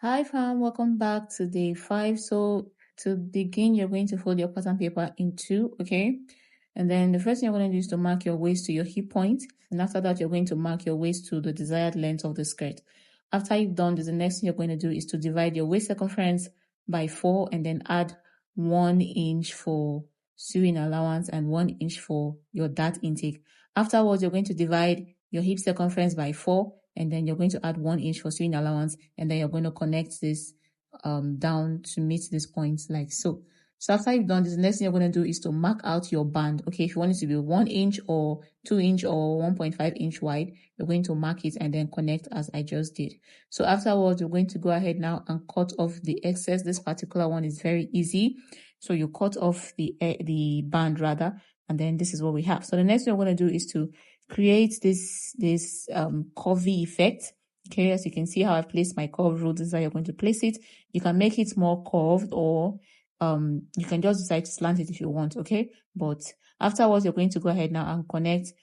Hi fam, welcome back to day 5. So to begin, you're going to fold your pattern paper in two, okay? And then the first thing you're going to do is to mark your waist to your hip point. And after that, you're going to mark your waist to the desired length of the skirt. After you've done this, the next thing you're going to do is to divide your waist circumference by 4 and then add 1 inch for sewing allowance and 1 inch for your dart intake. Afterwards, you're going to divide your hip circumference by 4 and then you're going to add 1 inch for sewing allowance, and then you're going to connect this down to meet this point like so. So after you've done this, the next thing you're going to do is to mark out your band. Okay, if you want it to be 1 inch or 2 inch or 1.5 inch wide, you're going to mark it and then connect as I just did. So afterwards, you're going to go ahead now and cut off the excess. This particular one is very easy. So you cut off the band rather, and then this is what we have. So the next thing we're going to do is to create this curvy effect. Okay, as you can see how I've placed my curve rule, this is how you're going to place it. You can make it more curved, or you can just decide to slant it if you want, okay? But afterwards, you're going to go ahead now and connect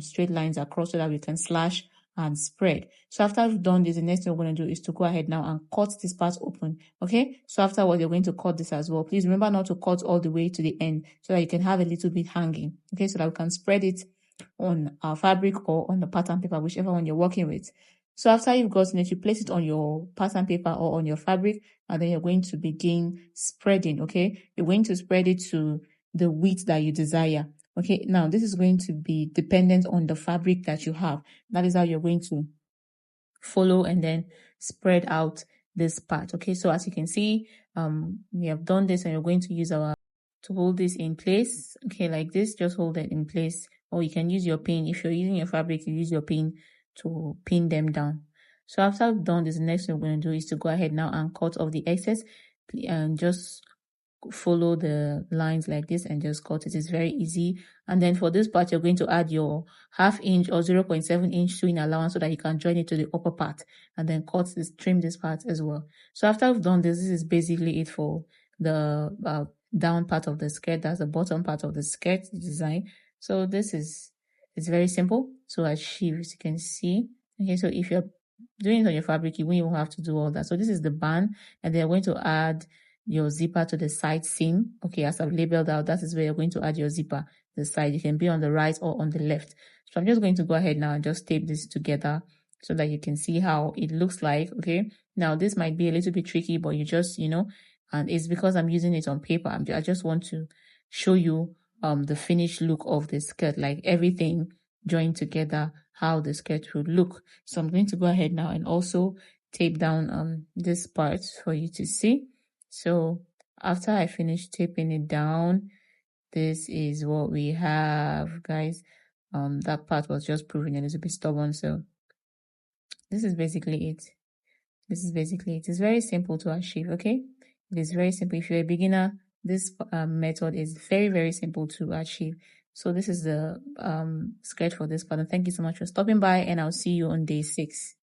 straight lines across so that we can slash and spread. So after we've done this, the next thing we're going to do is to go ahead now and cut this part open, okay? So afterwards, you're going to cut this as well. Please remember not to cut all the way to the end so that you can have a little bit hanging, okay? So that we can spread it on our fabric or on the pattern paper, whichever one you're working with. So after you've gotten it, you place it on your pattern paper or on your fabric, and then you're going to begin spreading, okay? You're going to spread it to the width that you desire, okay? Now, this is going to be dependent on the fabric that you have. That is how you're going to follow and then spread out this part, okay? So as you can see, we have done this, and you're going to use to hold this in place, okay, like this. Just hold it in place, or you can use your pin. If you're using your fabric, you use your pin to pin them down. So after I've done this, the next thing we're going to do is to go ahead now and cut off the excess, and just follow the lines like this and just cut it. It's very easy. And then for this part, you're going to add your 1/2 inch or 0.7 inch sewing allowance so that you can join it to the upper part, and then trim this part as well. So after I've done this, this is basically it for the down part of the skirt. That's the bottom part of the skirt design. So it's very simple to achieve, as you can see. Okay, so if you're doing it on your fabric, you won't even have to do all that. So this is the band, and they're going to add your zipper to the side seam. Okay, as I've labeled out, that is where you're going to add your zipper, the side. You can be on the right or on the left. So I'm just going to go ahead now and just tape this together so that you can see how it looks like. Okay, now this might be a little bit tricky, but you just, and it's because I'm using it on paper. I just want to show you the finished look of the skirt, like everything joined together, how the skirt would look. So I'm going to go ahead now and also tape down this part for you to see. So after I finish taping it down, this is what we have, guys. That part was just proving a little bit stubborn, so this is basically it. It's very simple to achieve, okay? It is very simple. If you're a beginner, this method is very, very simple to achieve. So this is the skirt for this pattern. Thank you so much for stopping by, and I'll see you on day 6.